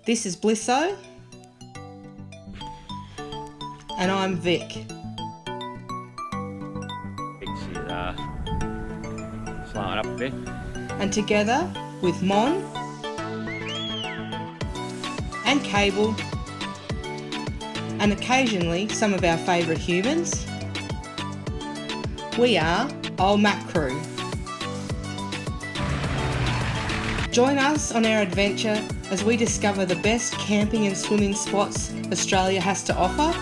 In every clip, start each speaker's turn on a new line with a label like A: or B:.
A: This is Blisso. And I'm Vic.
B: She's slowing up a bit.
A: And together with Mon and Cable and occasionally some of our favourite humans, we are Old Mac Crew. Join us on our adventure as we discover the best camping and swimming spots Australia has to offer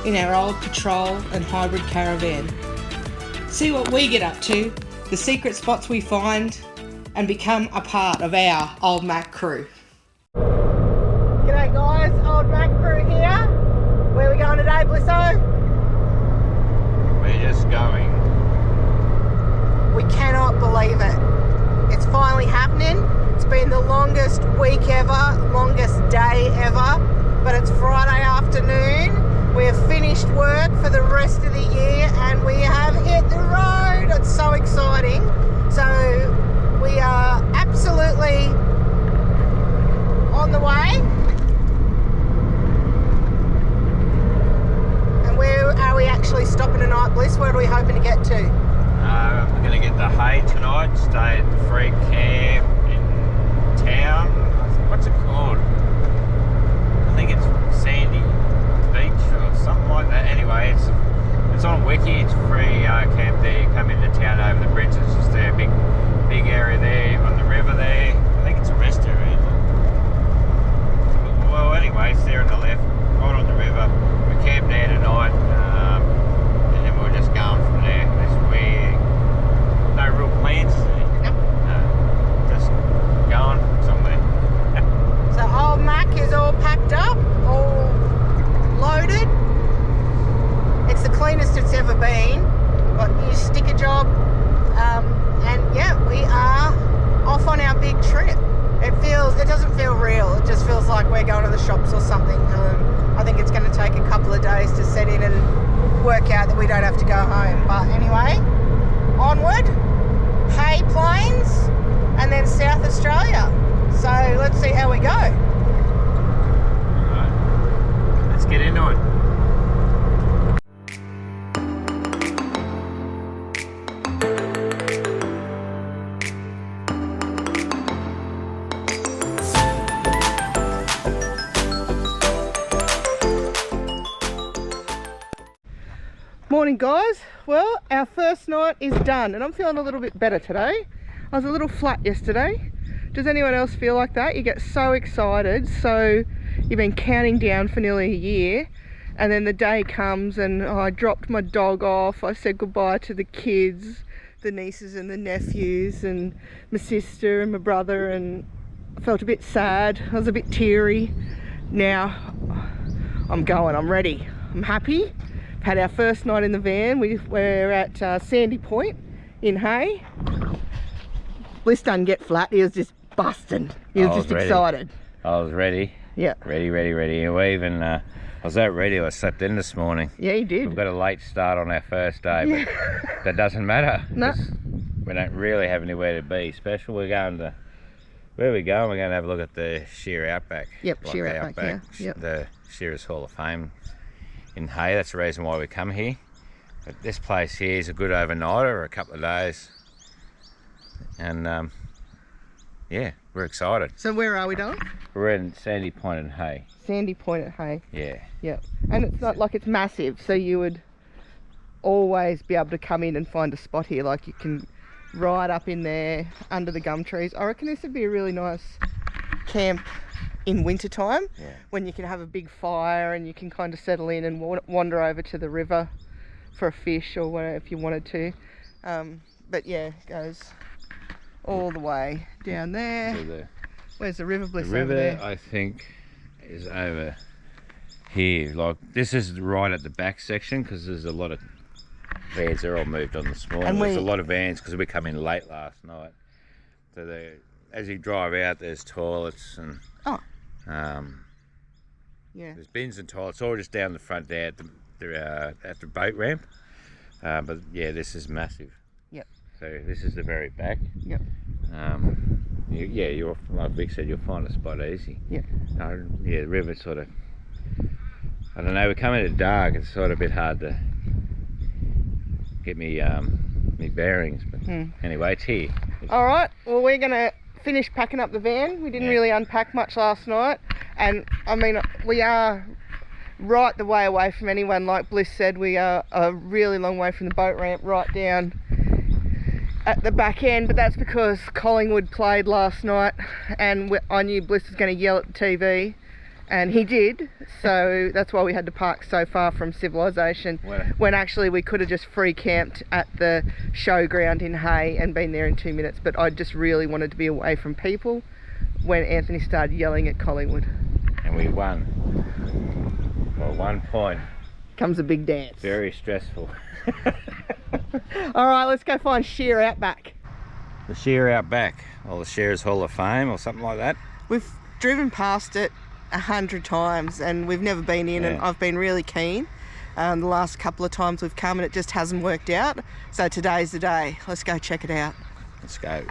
A: in our old patrol and hybrid caravan. See what we get up to, the secret spots we find, and become a part of our Old Mac Crew. G'day guys, Old Mac Crew here. Where are we going today, Blisso?
B: We're just going.
A: We cannot believe it. It's finally happening. It's been the longest week ever, longest day ever, but it's Friday afternoon. We have finished work for the rest of the year and we have hit the road. It's so exciting. So we are absolutely on the way. And where are we actually stopping tonight, Bliss? Where are we hoping to get to?
B: We're going to get the hay tonight, stay at the free camp in town. What's it called? I think it's Sandy Beach or something like that. Anyway, it's on Wiki. It's free camp there. You come into town over the bridge. It's just there, big area there on the river there. I think it's a rest area. Well, anyway, it's there on the left, right on the river. We camp there tonight, and then we're just going from there. No real plans. Just going somewhere.
A: So old Mac is all packed up, all loaded. It's the cleanest it's ever been. Got new sticker job, and yeah, we are off on our big trip. It doesn't feel real. It just feels like we're going to the shops or something. I think it's going to take a couple of days to set in and work out that we don't have to go home. But anyway, onward, Hay Plains, and then South Australia. So let's see how we go.
B: Alright, let's get into it.
A: Morning guys. Well, our first night is done and I'm feeling a little bit better today. I was a little flat yesterday. Does anyone else feel like that? You get so excited, so you've been counting down for nearly a year and then the day comes and I dropped my dog off. I said goodbye to the kids, the nieces and the nephews and my sister and my brother, and I felt a bit sad. I was a bit teary. Now I'm going, I'm ready, I'm happy. Had our first night in the van. We're at Sandy Point in Hay. Bliss didn't get flat, he was just busting. He was just excited.
B: I was ready.
A: Yeah.
B: Ready. And we even, I was that ready, I slept in this morning.
A: Yeah, you did.
B: We've got a late start on our first day, but that doesn't matter.
A: No.
B: We don't really have anywhere to be special. We're going to, where are we going? We're going to have a look at the Shearer Outback.
A: Yep, Shearer Outback, yeah. Yep.
B: The Shearer's Hall of Fame in Hay. That's the reason why we come here. But this place here is a good overnighter, or a couple of days, and yeah, we're excited.
A: So where are we going?
B: We're in Sandy Point and Hay.
A: Sandy Point at Hay.
B: Yeah.
A: Yep. And it's not like it's massive, so you would always be able to come in and find a spot here. Like you can ride up in there under the gum trees. I reckon this would be a really nice camp in winter time,
B: yeah,
A: when you can have a big fire and you can kind of settle in and wander over to the river for a fish or whatever if you wanted to. But yeah, it goes all the way down there. Where's the river, Bliss?
B: The river,
A: over there?
B: I think, is over here. Like this is right at the back section because there's a lot of vans. They're all moved on this morning. And there's a lot of vans because we come in late last night. So as you drive out, there's toilets and yeah, there's bins and toilets all just down the front there at the boat ramp. But yeah, this is massive.
A: Yep.
C: So this is the very back.
A: Yep.
C: You're like Vic said, you'll find a spot easy.
A: Yeah.
C: The river sort of, I don't know, we're coming at dark, it's sort of a bit hard to get me bearings, but anyway, it's here.
A: Alright, well we're gonna finish packing up the van. We didn't really unpack much last night, and I mean we are right the way away from anyone. Like Bliss said, we are a really long way from the boat ramp right down at the back end, but that's because Collingwood played last night and I knew Bliss was going to yell at the TV, and he did, so that's why we had to park so far from civilization, when actually we could have just free camped at the showground in Hay and been there in 2 minutes, but I just really wanted to be away from people when Anthony started yelling at Collingwood.
C: And we won. Well, 1 point.
A: Comes a big dance.
C: Very stressful.
A: Alright, let's go find Shearer out back.
C: The Shearer out back, or the Shearer's Hall of Fame, or something like that.
A: We've driven past it 100 times and we've never been in, and I've been really keen. The last couple of times we've come and it just hasn't worked out. So today's the day. Let's go check it out.
C: Let's go.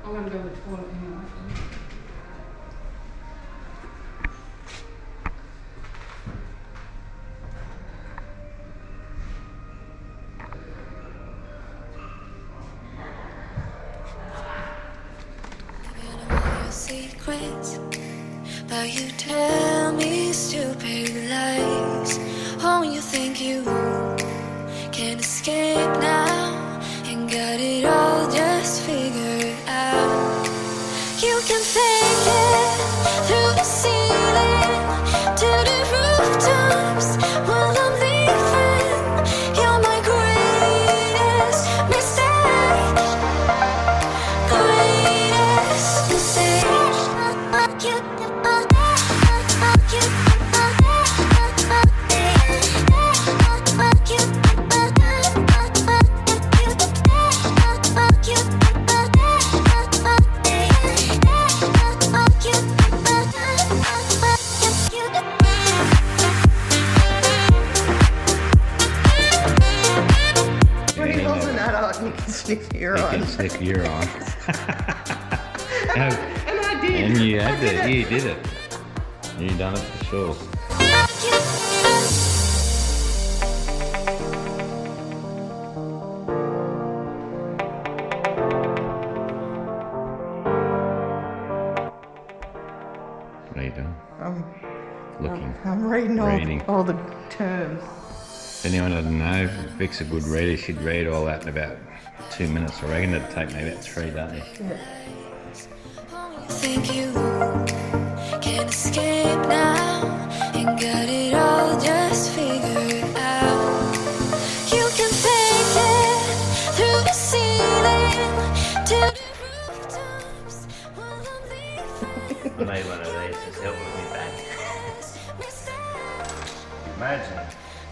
A: I'm going to go to the toilet anyway.
D: Secrets, but you tell me stupid lies. Oh, you think you can escape now and got it all just figured out. You can fake it through the ceiling to the rooftops while I'm leaving. You're my greatest mistake. Greatest mistake.
A: When he was an adult, you can sniff your
C: You
A: eyes.
C: can stick your on.
A: And I did.
C: And you had it. You did it. You done it for sure. What are you doing? Looking.
A: I'm reading all the terms.
C: If anyone doesn't know, Vic's a good reader. She'd read all that in about 2 minutes. I reckon it'd take me about 3 days.
D: Think you can escape now and got it all just figured out. You can fake it through the ceiling to the rooftops while I'm leaving.
C: I made one of these. It's helping me back. Imagine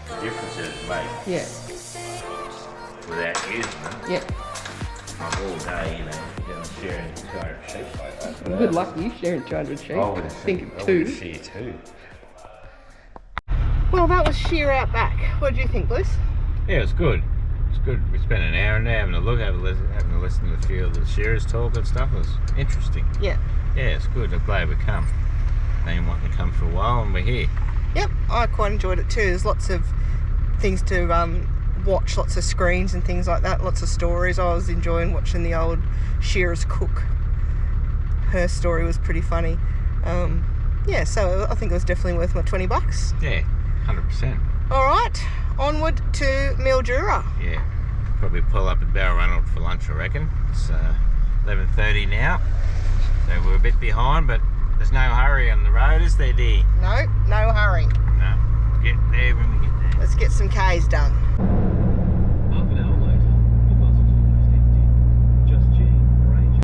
C: the difference it would make
A: Yeah.
C: without using them.
A: Yeah.
C: Like all day, you know, you're sharing 200 sheep like that.
A: Good luck you sharing 200 sheep.
C: I would have
A: Think of two.
C: share two.
A: Well, that was Shearer out back. What do you think, Bliss?
C: Yeah, it was good. It's good. We spent an hour in there having a look, having a listen to a few of the shearers talk and stuff. It was interesting.
A: Yeah.
C: Yeah, it's good. I'm glad we come. Been wanting to come for a while and we're here.
A: Yep, I quite enjoyed it too. There's lots of things to watch, lots of screens and things like that, lots of stories. I was enjoying watching the old Shearer's cook. Her story was pretty funny. Yeah, so I think it was definitely worth my $20.
C: Yeah, 100%.
A: All right, onward to Mildura.
C: Yeah, probably pull up at Balranald for lunch, I reckon. It's 11:30 now, so we're a bit behind, but there's no hurry on the road, is there, dear?
A: No, no hurry.
C: No, get there when we get there.
A: Let's get some K's done.
E: Half an hour later, the bus was almost empty. Just Jean, Ranger.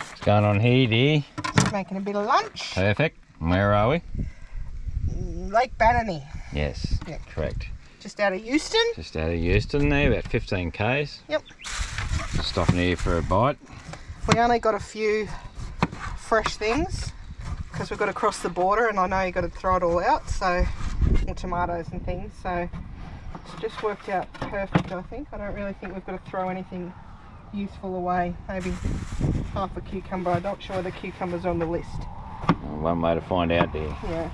C: What's going on here, dear?
A: Just making a bit of lunch.
C: Perfect. And where are we?
A: Lake Bannany,
C: Yes,
A: Yeah.
C: correct.
A: just out of Euston.
C: Just out of Euston there, about 15 k's.
A: Yep.
C: Stopping here for a bite.
A: We only got a few fresh things because we've got to cross the border, and I know you've got to throw it all out, so, or tomatoes and things, so it's just worked out perfect, I think. I don't really think we've got to throw anything useful away. Maybe half a cucumber. I'm not sure the cucumber's on the list.
C: One way to find out there.
A: Yeah.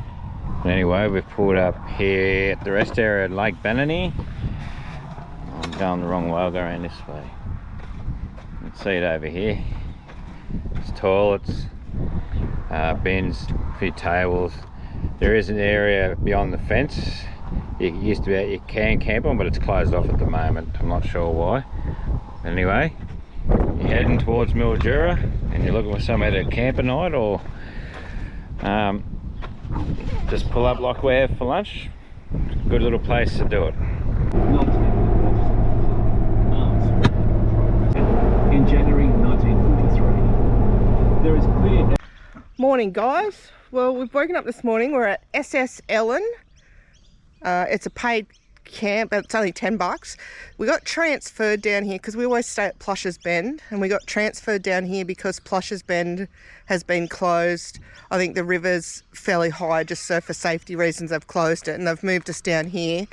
C: But anyway, we've pulled up here at the rest area at Lake Bannany. I'm going the wrong way, I'll go around this way. You can see it over here. It's toilets, bins, a few tables. There is an area beyond the fence. It used to be you can camp on, but it's closed off at the moment. I'm not sure why. Anyway, you're heading towards Mildura and you're looking for somewhere to camp a night, or just pull up like we have for lunch. Good little place to do it.
E: In January 1943, there is clear.
A: Morning, guys. Well, we've woken up this morning. We're at SS Ellen. It's a paid camp, but it's only $10. We got transferred down here because we always stay at Plushes Bend, and we got transferred down here because Plushes Bend has been closed. I think the river's fairly high, just so for safety reasons they've closed it, and they've moved us down here.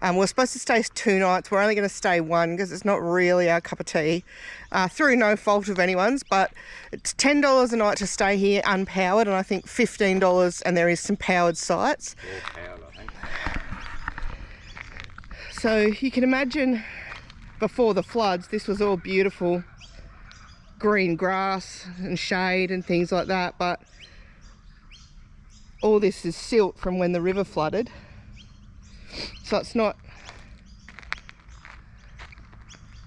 A: We're supposed to stay 2 nights. We're only going to stay 1 because it's not really our cup of tea, through no fault of anyone's, but it's $10 a night to stay here unpowered, and I think $15, and there is some powered sites. So you can imagine before the floods, this was all beautiful green grass and shade and things like that, but all this is silt from when the river flooded. So it's not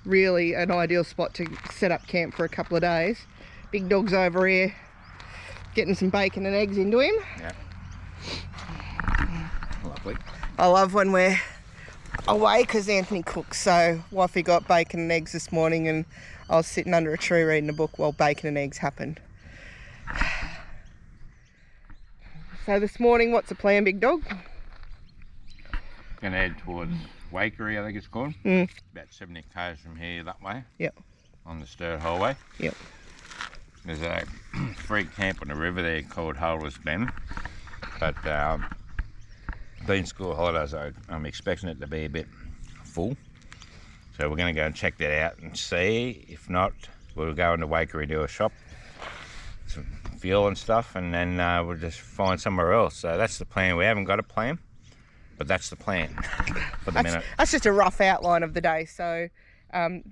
A: really an ideal spot to set up camp for a couple of days. Big Dog's over here getting some bacon and eggs into him.
C: Yeah. Lovely.
A: I love when we're away because Anthony cooks, so wifey got bacon and eggs this morning and I was sitting under a tree reading a book while bacon and eggs happened. So this morning, what's the plan, Big Dog?
C: Gonna head towards Wakery, I think it's called. About 70 k's from here that way. Yep. On the Sturt Highway.
A: Yep.
C: There's a free camp on the river there called Holders Bend, but being school holidays, I'm expecting it to be a bit full, so we're going to go and check that out and see. If not, we'll go into Wakery, do a shop, some fuel and stuff, and then we'll just find somewhere else. So that's the plan. We haven't got a plan, but that's the plan for the minute.
A: That's just a rough outline of the day. So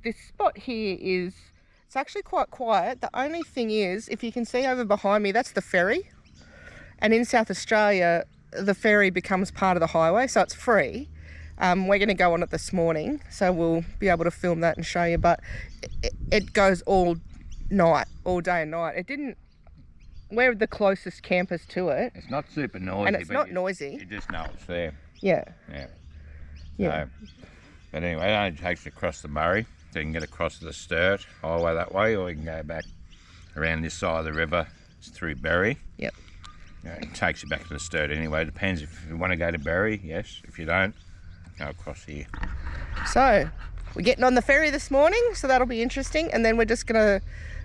A: this spot here it's actually quite quiet. The only thing is, if you can see over behind me, that's the ferry, and in South Australia the ferry becomes part of the highway, so it's free. We're going to go on it this morning, so we'll be able to film that and show you, but it goes all night, all day and night. We're the closest campers to it.
C: It's not super noisy,
A: and it's not noisy.
C: You just know it's there.
A: Yeah.
C: So, but anyway, it only takes you across the Murray, so you can get across to the Sturt Highway that way, or you can go back around this side of the river through Berry.
A: Yep.
C: It takes you back to the Sturt anyway. Depends if you want to go to Berry, yes. If you don't, go across here.
A: So we're getting on the ferry this morning, so that'll be interesting, and then we're just gonna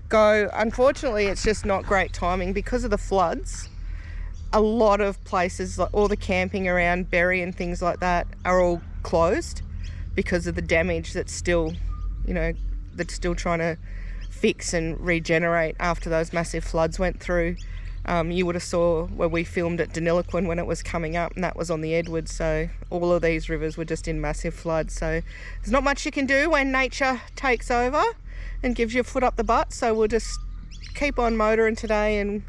A: go. Unfortunately, it's just not great timing because of the floods. A lot of places, like all the camping around Berry and things like that, are all closed because of the damage that's still, that's still trying to fix and regenerate after those massive floods went through. You would have saw where we filmed at Deniliquin when it was coming up, and that was on the Edwards, so all of these rivers were just in massive floods. So there's not much you can do when nature takes over and gives you a foot up the butt, so we'll just keep on motoring today and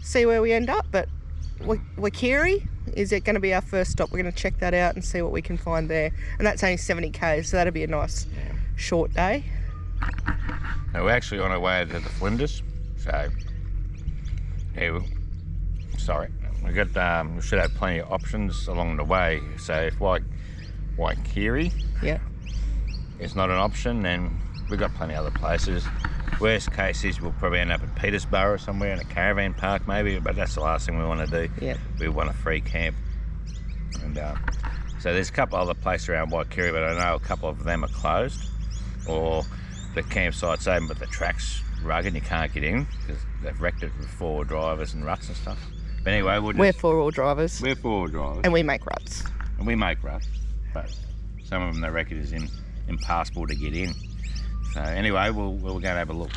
A: see where we end up. But Waikerie is it going to be our first stop. We're going to check that out and see what we can find there, and that's only 70 k's, so that'll be a nice short day.
C: Now we're actually on our way to the Flinders, so we should have plenty of options along the way. So if Waikerie is not an option, then we've got plenty of other places. Worst case is we'll probably end up at Petersburg somewhere in a caravan park maybe, but that's the last thing we want to do. Yep. We want a free camp. And so there's a couple other places around Waikerie, but I know a couple of them are closed, or the campsite's open but the track's rugged and you can't get in because they've wrecked it with 4 drivers and ruts and stuff. But anyway,
A: We're 4-wheel drivers.
C: We're 4 drivers.
A: And we make ruts.
C: And we make ruts, but some of them they reckon is impassable to get in. So anyway, we'll go and have a look.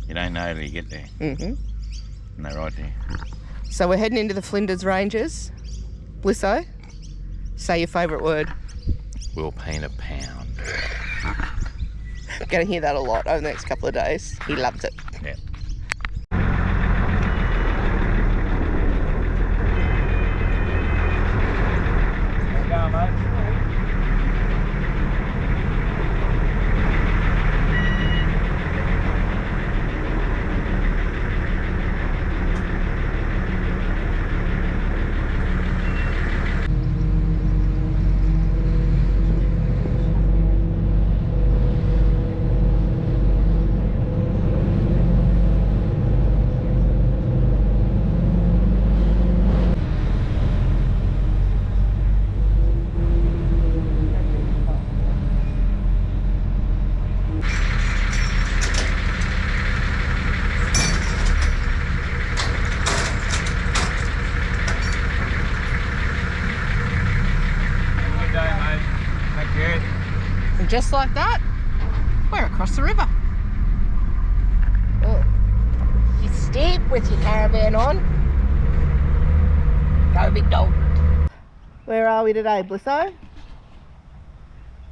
C: You don't know till you get there.
A: Mm-hmm.
C: And they're right there.
A: So we're heading into the Flinders Ranges. Blisso, say your favourite word.
C: We'll paint a pound.
A: Going to hear that a lot over the next couple of days. He loves it.
C: Yeah. Go, mate.
A: And just like that, we're across the river. Oh, you steep with your caravan on. Go, big dog. Where are we today, Blisso?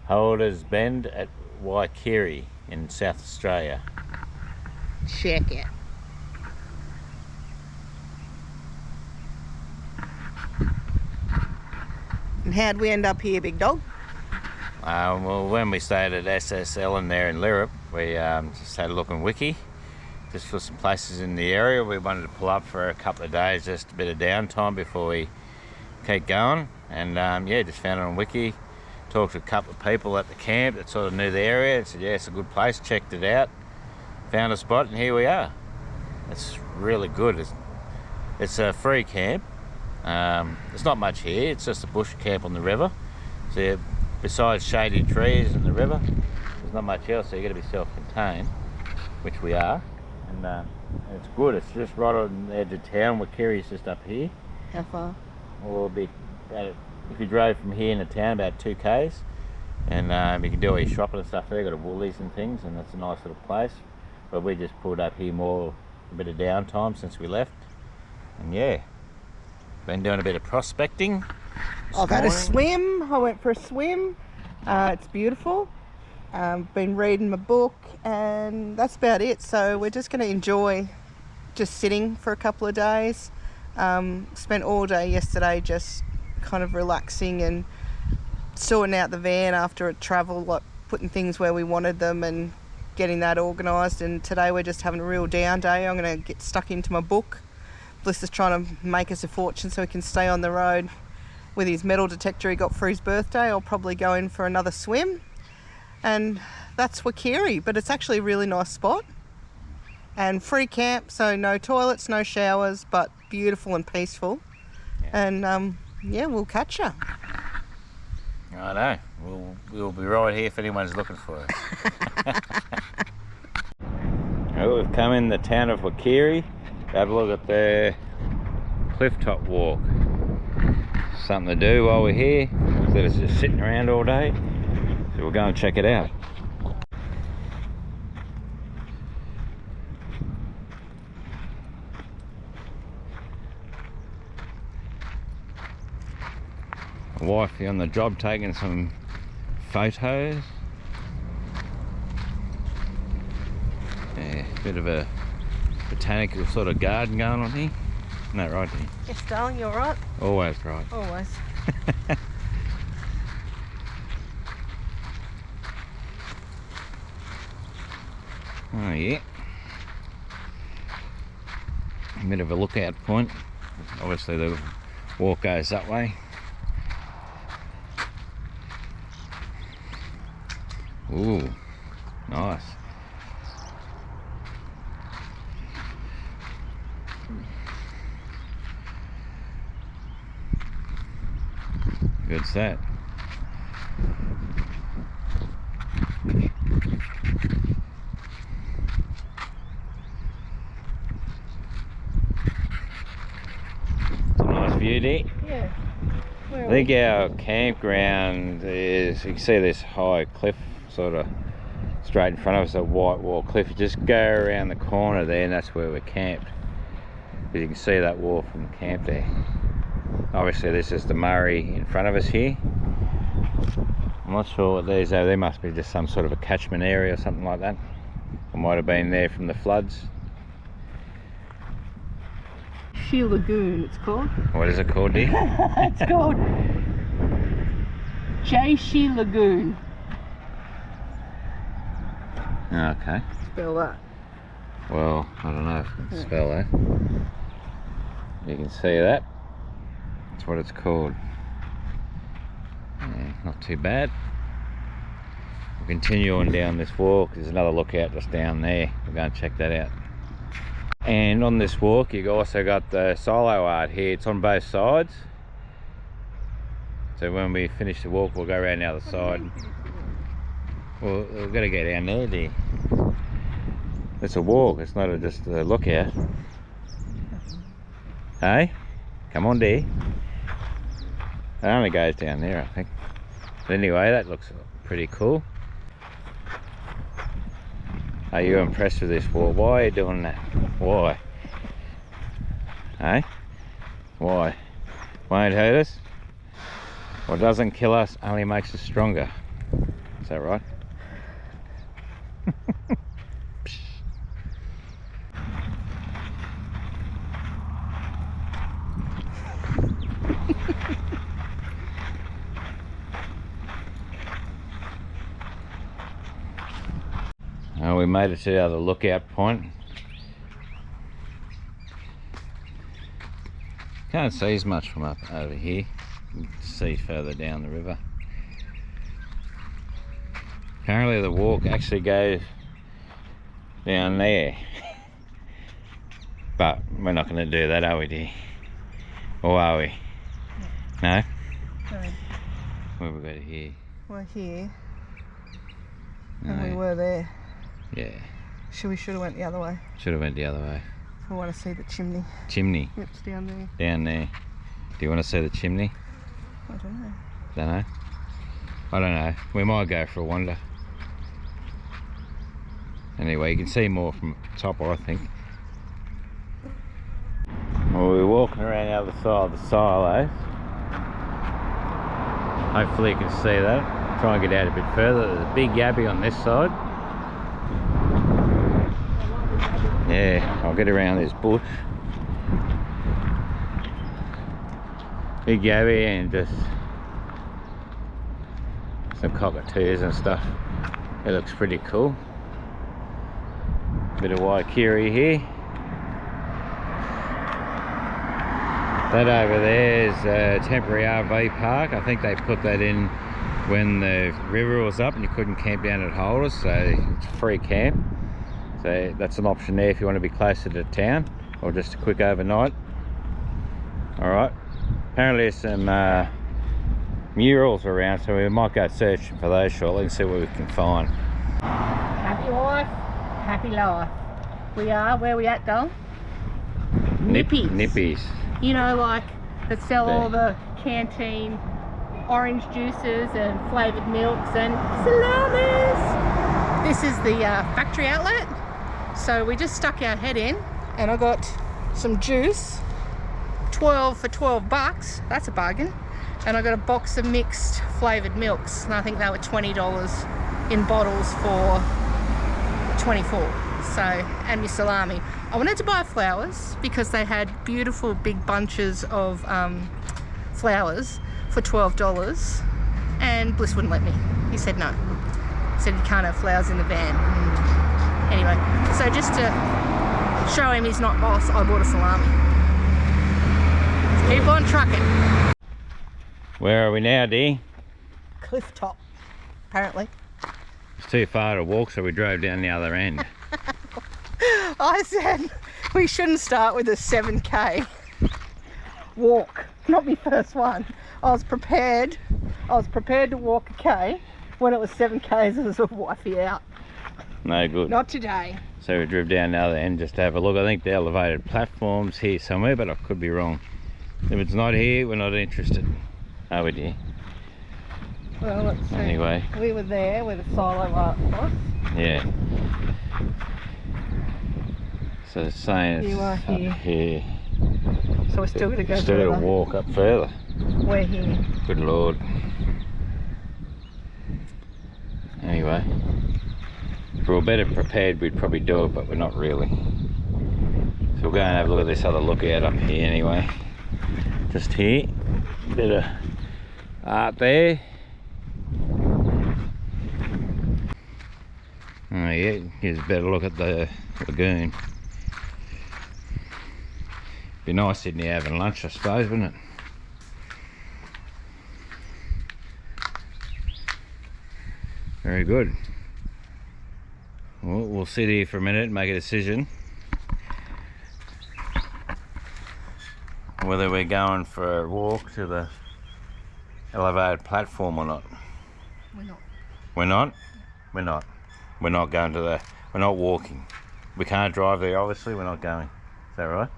C: Holders Bend at Waikiri in South Australia.
A: Check it. And how'd we end up here, big dog?
C: Well, when we stayed at SSL in there in Lirrup, we just had a look on Wiki, just for some places in the area. We wanted to pull up for a couple of days, just a bit of downtime before we keep going. And yeah, just found it on Wiki, talked to a couple of people at the camp that sort of knew the area and said, yeah, it's a good place, checked it out, found a spot, and here we are. It's really good. It's a free camp. There's not much here, it's just a bush camp on the river. So besides shady trees and the river, there's not much else, so you've got to be self-contained, which we are. And it's good, it's just right on the edge of town. Wakiri's just up here.
A: How far?
C: Or be about, if you drove from here into town, about 2 k's, and you can do all your shopping and stuff there. Got a Woolies and things, and it's a nice little place. But we just pulled up here more a bit of downtime since we left, and yeah, been doing a bit of prospecting.
A: I've had a swim. I went for a swim. It's beautiful. Been reading my book, and that's about it. So we're just going to enjoy just sitting for a couple of days. Spent all day yesterday just kind of relaxing and sorting out the van after a travel, like putting things where we wanted them and getting that organised. And today we're just having a real down day. I'm going to get stuck into my book. Bliss is trying to make us a fortune so we can stay on the road with his metal detector he got for his birthday. I'll probably go in for another swim. And that's Wakiri, but it's actually a really nice spot. And free camp, so no toilets, no showers, but beautiful and peaceful.
C: Yeah.
A: And yeah, we'll catch you.
C: I know. We'll be right here if anyone's looking for us. Well, we've come in the town of Wakiri. Have a look at the clifftop walk. Something to do while we're here, instead of just sitting around all day. So we'll go and check it out. My wifey on the job taking some photos. Yeah, bit of a botanical sort of garden going on here. Isn't that right, Jenny?
A: Yes, darling, you all right?
C: Always right.
A: Always.
C: Oh yeah. A bit of a lookout point. Obviously the walk goes that way. Ooh, nice. Good set. Dee?
A: Yeah. Where
C: I
A: are
C: think
A: we?
C: our campground is, you can see this high cliff sort of straight in front of us, a white wall cliff. You just go around the corner there and that's where we're camped. But you can see that wall from the camp there. Obviously this is the Murray in front of us here. I'm not sure what these are. There must be just some sort of a catchment area or something like that. It might have been there from the floods.
A: Shearer Lagoon, it's called.
C: What is it called, Dee?
A: It's called Shearer Lagoon.
C: Okay.
A: Spell that.
C: Well, I don't know if I can spell that. You can see that. That's what it's called. Yeah, not too bad. We'll continue on down this walk. There's another lookout just down there. We'll go and check that out. And on this walk, you've also got the silo art here. It's on both sides. So when we finish the walk, we'll go around the other side. Well, we've got to get down there, dear. It's a walk, it's not just a lookout. Hey? Come on, dear. It only goes down there, I think. But anyway, that looks pretty cool. Are you impressed with this walk? Why are you doing that? Why? Hey? Why? Won't hurt us? What doesn't kill us only makes us stronger. Is that right? We made it to the other lookout point. Can't see as much from up over here. You can see further down the river. Apparently the walk actually goes down there. But we're not going to do that, are we, dear? Or are we? No?
A: No.
C: Where we got here?
A: We're here.
C: No.
A: And we were there.
C: Yeah.
A: Should have went the other way.
C: Should have went the other way.
A: I want to see the chimney.
C: Chimney.
A: Yep, it's down there.
C: Down there. Do you want to see the chimney?
A: I don't know.
C: Don't know. I don't know. We might go for a wander. Anyway, you can see more from the top, I think. Well, we're walking around the other side of the silos. Hopefully you can see that. Try and get out a bit further. There's a big yabby on this side. Yeah, I'll get around this bush. Big yabby and just some cockatoos and stuff. It looks pretty cool. Bit of waikiri here. That over there is a temporary RV park. I think they put that in when the river was up and you couldn't camp down at Holders, so it's a free camp. So that's an option there if you want to be closer to town or just a quick overnight. Alright, apparently there's some murals around, so we might go searching for those shortly and see what we can find.
A: Happy wife, happy life. We are, where we at, Dol? Nippies.
C: Nippies.
A: You know, like, that sell all
C: There.
A: the canteen orange juices and flavoured milks and salamis. This is the factory outlet. So we just stuck our head in and I got some juice, 12 for 12 bucks. That's a bargain. And I got a box of mixed flavoured milks, and I think they were $20 in bottles for 24. So, and my salami. I wanted to buy flowers because they had beautiful big bunches of flowers for $12, and Bliss wouldn't let me. He said no. He said you can't have flowers in the van. Anyway, so just to show him he's not boss, I bought a salami. Keep on trucking.
C: Where are we now, Dee?
A: Cliff top, apparently.
C: It's too far to walk, so we drove down the other end.
A: I said we shouldn't start with a 7k walk. Not my first one. I was prepared to walk a k. When it was 7k's, it was a wifey out.
C: No good.
A: Not today.
C: So we drove down the other end just to have a look. I think the elevated platform's here somewhere, but I could be wrong. If it's not here, we're not interested. Are we, dear?
A: Well, let's see.
C: Anyway.
A: We were there where the silo art was.
C: Yeah. So it's saying it's
A: You are here.
C: up here.
A: So we're still going to go
C: Still
A: further.
C: got to walk up further.
A: We're here.
C: Good Lord. Anyway. If we were better prepared, we'd probably do it, but we're not really. So we'll go and have a look at this other lookout up here anyway. Just here. Bit of art there. Oh yeah, here's a better look at the lagoon. Be nice sitting here having lunch, I suppose, wouldn't it? Very good. Well, we'll sit here for a minute and make a decision whether we're going for a walk to the elevated platform or not.
A: We're not.
C: We're not? We're not. We're not going to the... We're not walking. We can't drive there, obviously. We're not going. Is that right?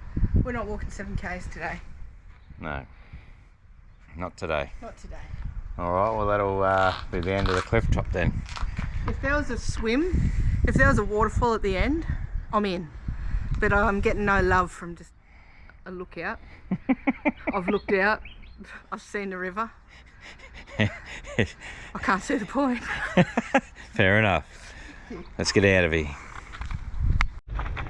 A: We're not walking 7Ks today.
C: No. Not today.
A: Not today.
C: Alright, well that'll be the end of the cliff top then.
A: If there was a swim, if there was a waterfall at the end, I'm in. But I'm getting no love from just a lookout. I've looked out. I've seen the river. I can't see the point.
C: Fair enough. Let's get out of here.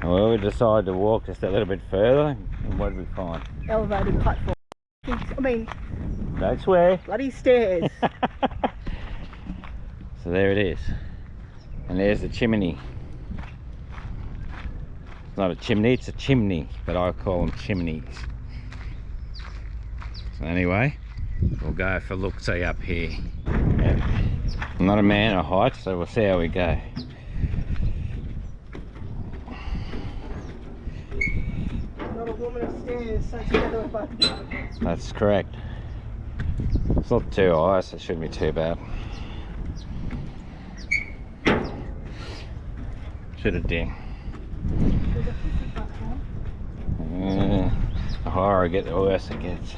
C: Well, we decided to walk just a little bit further, and what did we find?
A: Elevated platform. I mean,
C: Don't swear.
A: bloody stairs.
C: So there it is. And there's the chimney. It's not a chimney, it's a chimney, but I call them chimneys. So anyway, we'll go for a look-see up here. Yeah. I'm not a man of heights, so we'll see how we go.
A: Not a woman of stairs, so together we're both.
C: That's correct. It's not too high, so it shouldn't be too bad. Should have done. The higher I get, the worse it gets.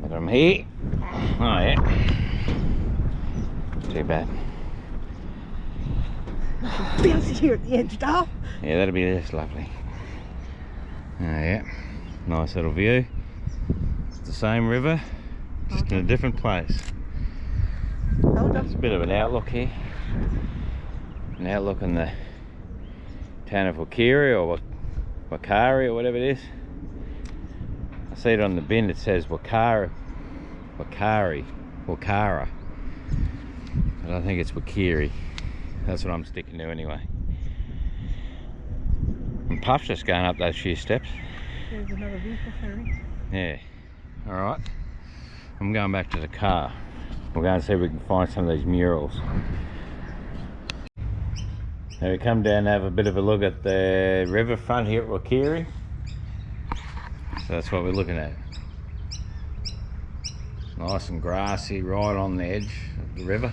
C: But I'm here. Oh yeah. Too bad.
A: Bouncy here at the edge, Dale.
C: Yeah, that'll be just lovely. Oh yeah. Nice little view. It's the same river, just in a different place. It's a bit of an outlook here. An outlook on the town of Wakiri or Wakari or whatever it is. I see it on the bin, it says Wakari, Wakara. But I think it's Wakiri. That's what I'm sticking to anyway. And Puff's just going up those few steps.
A: There's another vehicle ferry.
C: Yeah. Alright. I'm going back to the car. We'll go and see if we can find some of these murals. Now we come down and have a bit of a look at the riverfront here at Wakiri. So that's what we're looking at. Nice and grassy right on the edge of the river.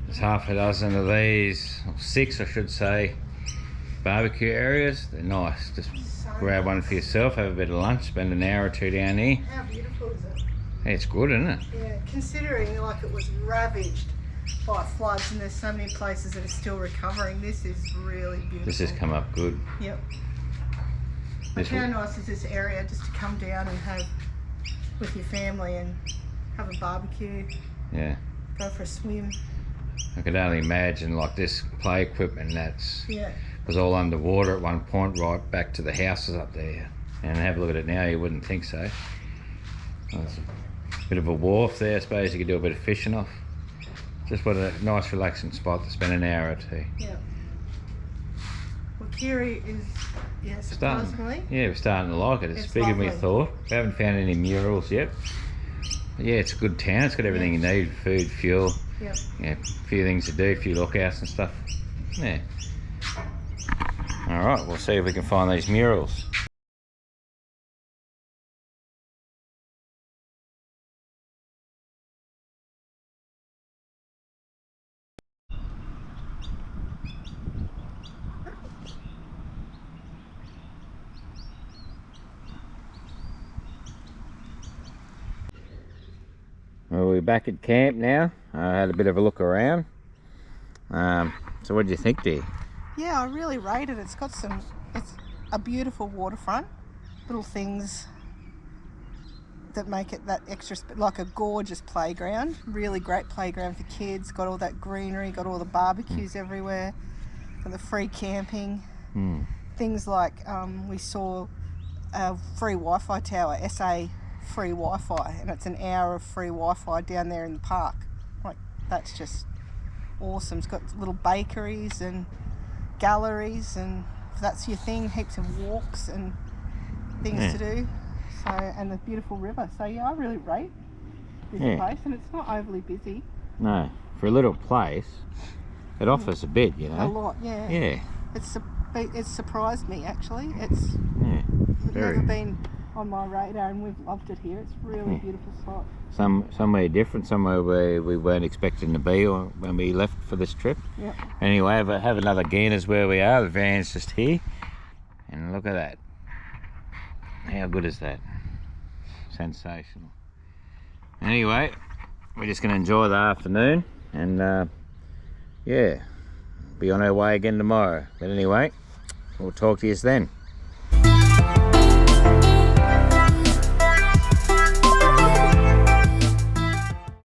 C: There's half a dozen of these, or 6 I should say, barbecue areas. They're nice. Just grab one for yourself, have a bit of lunch, spend an hour or two down here.
A: How beautiful is it?
C: Yeah, it's good, isn't it?
A: Yeah, considering like it was ravaged by floods and there's so many places that are still recovering, this is really beautiful.
C: This has come up good.
A: Yep. Like how nice is this area just to come down and have with your family and have a barbecue,
C: Yeah.
A: go for a swim.
C: I could only imagine like this play equipment that's
A: Yeah.
C: was all underwater at one point, right back to the houses up there. And have a look at it now, you wouldn't think so. There's a bit of a wharf there, I suppose you could do a bit of fishing off. Just what a nice relaxing spot to spend an hour or two.
A: Yeah. Wakiri is, yeah, surprisingly.
C: Yeah, we're starting to like it. It's,
A: It's
C: bigger than we
A: lovely.
C: thought. We haven't found any murals yet. But yeah, it's a good town. It's got everything you need, food, fuel,
A: Yep.
C: yeah, a few things to do, a few lookouts and stuff. Yeah. Alright, we'll see if we can find these murals. Well, we're back at camp now. I had a bit of a look around. So what do you think, dear?
A: Yeah, I really rate it. It's a beautiful waterfront. Little things that make it that extra, like a gorgeous playground. Really great playground for kids. Got all that greenery, got all the barbecues everywhere, got the free camping. Things like we saw a free Wi-Fi tower, SA free Wi-Fi, and it's an hour of free Wi-Fi down there in the park. Like, that's just awesome. It's got little bakeries and galleries, and if that's your thing, heaps of walks and things to do. So, and the beautiful river. So yeah, I really rate this place, and it's not overly busy.
C: No, for a little place, it offers a bit, you know.
A: A lot, yeah.
C: Yeah.
A: It's surprised me actually. It's never been on my radar, and we've loved it here. It's a really beautiful spot.
C: Somewhere different, somewhere where we weren't expecting to be or when we left for this trip.
A: Yep.
C: Anyway, have another Guinness where we are. The van's just here, and look at that. How good is that? Sensational. Anyway, we're just going to enjoy the afternoon, and yeah, be on our way again tomorrow. But anyway, we'll talk to you then.